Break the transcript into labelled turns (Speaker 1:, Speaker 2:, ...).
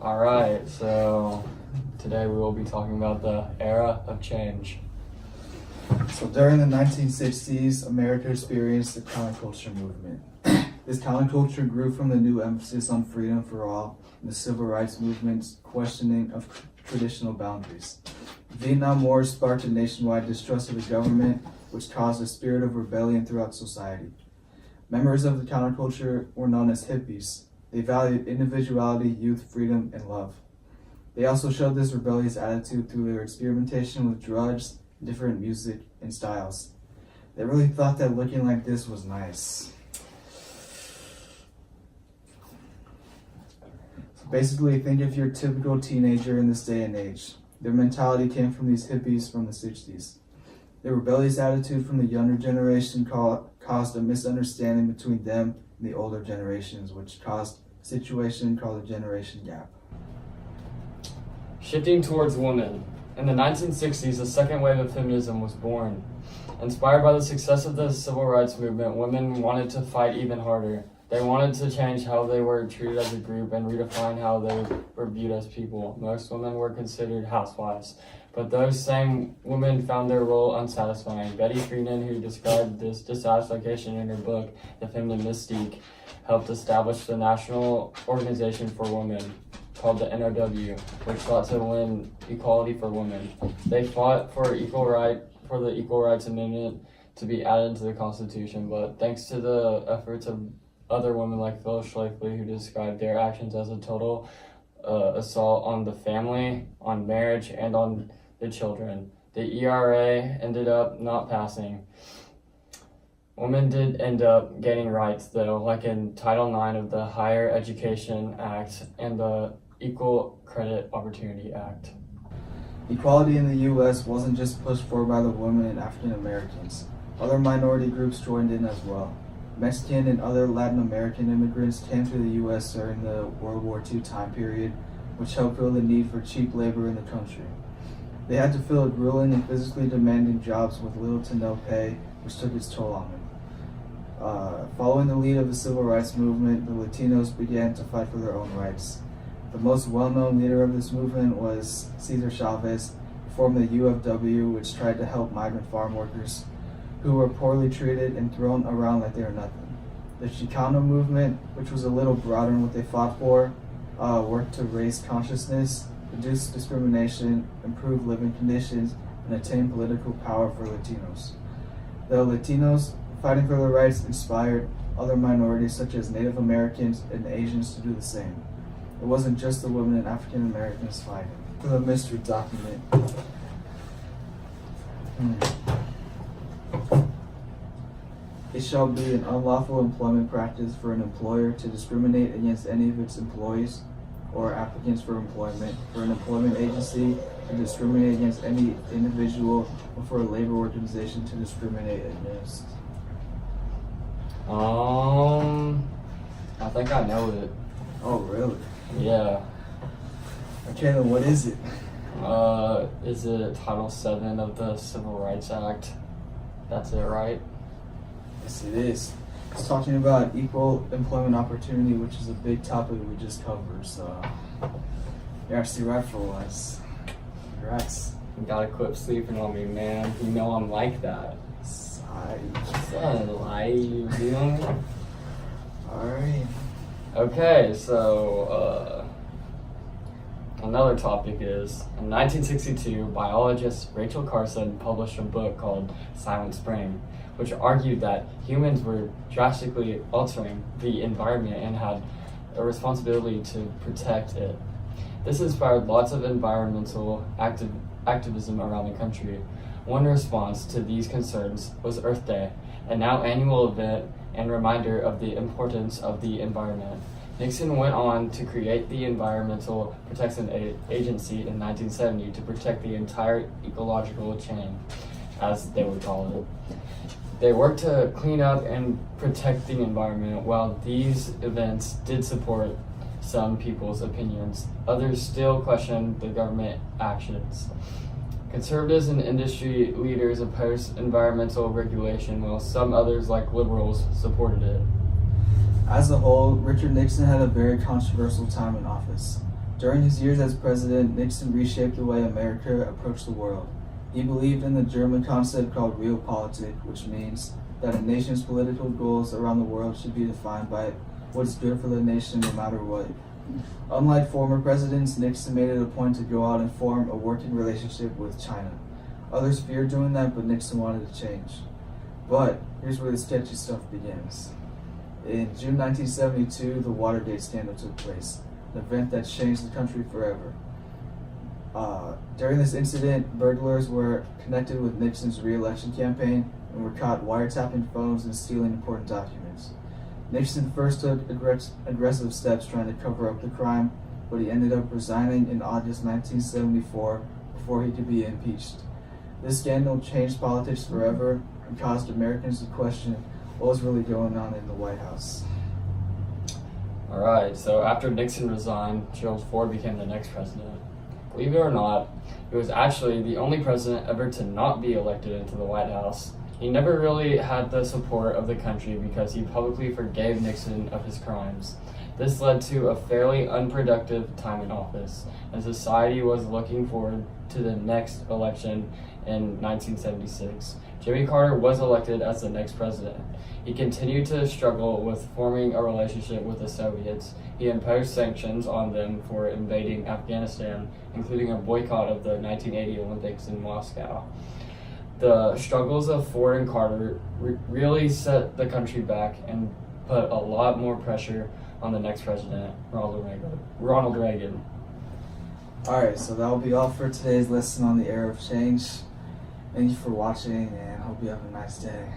Speaker 1: All right, so today we will be talking about the era of change.
Speaker 2: So during the 1960s, America experienced the counterculture movement. This counterculture grew from the new emphasis on freedom for all and the civil rights movement's questioning of traditional boundaries. The Vietnam War sparked a nationwide distrust of the government, which caused a spirit of rebellion throughout society. Members of the counterculture were known as hippies. They valued individuality, youth, freedom, and love. They also showed this rebellious attitude through their experimentation with drugs, different music, and styles. They really thought that looking like this was nice. So basically, think of your typical teenager in this day and age. Their mentality came from these hippies from the 60s. Their rebellious attitude from the younger generation caused a misunderstanding between them and the older generations, which caused a situation called the generation gap.
Speaker 1: Shifting towards women. In the 1960s, a second wave of feminism was born. Inspired by the success of the civil rights movement, women wanted to fight even harder. They wanted to change how they were treated as a group and redefine how they were viewed as people. Most women were considered housewives, but those same women found their role unsatisfying. Betty Friedan, who described this dissatisfaction in her book, The Feminine Mystique, helped establish the National Organization for Women, called the NOW, which sought to win equality for women. They fought for the Equal Rights Amendment to be added to the Constitution, but thanks to the efforts of other women like Phyllis Schlafly, who described their actions as a total assault on the family, on marriage, and on the children, the ERA ended up not passing. Women did end up gaining rights, though, like in Title IX of the Higher Education Act and the Equal Credit Opportunity Act.
Speaker 2: Equality in the U.S. wasn't just pushed for by the women and African Americans. Other minority groups joined in as well. Mexican and other Latin American immigrants came to the U.S. during the World War II time period, which helped fill the need for cheap labor in the country. They had to fill grueling and physically demanding jobs with little to no pay, which took its toll on them. Following the lead of the civil rights movement, the Latinos began to fight for their own rights. The most well-known leader of this movement was Cesar Chavez, who formed the UFW, which tried to help migrant farm workers who were poorly treated and thrown around like they were nothing. The Chicano movement, which was a little broader in what they fought for, worked to raise consciousness, reduce discrimination, improve living conditions, and attain political power for Latinos. The Latinos fighting for their rights inspired other minorities such as Native Americans and Asians to do the same. It wasn't just the women and African Americans fighting. For the mystery document. It shall be an unlawful employment practice for an employer to discriminate against any of its employees or applicants for employment, for an employment agency to discriminate against any individual, or for a labor organization to discriminate against.
Speaker 1: I think I know it.
Speaker 2: Oh, really?
Speaker 1: Yeah.
Speaker 2: Okay, then what is it?
Speaker 1: Is it Title VII of the Civil Rights Act? That's it, right?
Speaker 2: Yes, it is. It's talking about equal employment opportunity, which is a big topic we just covered. So you're actually right for once. Congrats.
Speaker 1: You gotta quit sleeping on me, man. You know I'm like that.
Speaker 2: Sigh.
Speaker 1: Son, lie, you know me?
Speaker 2: Alright.
Speaker 1: Okay, so another topic is, in 1962, biologist Rachel Carson published a book called Silent Spring, which argued that humans were drastically altering the environment and had a responsibility to protect it. This inspired lots of environmental activism around the country. One response to these concerns was Earth Day, a now annual event and reminder of the importance of the environment. Nixon went on to create the Environmental Protection Agency in 1970 to protect the entire ecological chain, as they would call it. They worked to clean up and protect the environment. While these events did support some people's opinions, others still questioned the government actions. Conservatives and industry leaders opposed environmental regulation, while some others, like liberals, supported it.
Speaker 2: As a whole, Richard Nixon had a very controversial time in office. During his years as president, Nixon reshaped the way America approached the world. He believed in the German concept called realpolitik, which means that a nation's political goals around the world should be defined by what's good for the nation no matter what. Unlike former presidents, Nixon made it a point to go out and form a working relationship with China. Others feared doing that, but Nixon wanted to change. But here's where the sketchy stuff begins. In June 1972, the Watergate scandal took place, an event that changed the country forever. During this incident, burglars were connected with Nixon's re-election campaign and were caught wiretapping phones and stealing important documents. Nixon first took aggressive steps trying to cover up the crime, but he ended up resigning in August 1974 before he could be impeached. This scandal changed politics forever and caused Americans to question what was really going on in the White House.
Speaker 1: Alright, so after Nixon resigned, Gerald Ford became the next president. Believe it or not, he was actually the only president ever to not be elected into the White House. He never really had the support of the country because he publicly forgave Nixon of his crimes. This led to a fairly unproductive time in office, and society was looking forward to the next election in 1976. Jimmy Carter was elected as the next president. He continued to struggle with forming a relationship with the Soviets. He imposed sanctions on them for invading Afghanistan, including a boycott of the 1980 Olympics in Moscow. The struggles of Ford and Carter really set the country back and put a lot more pressure on the next president, Ronald Reagan.
Speaker 2: Alright, so that will be all for today's lesson on the era of change. Thank you for watching and hope you have a nice day.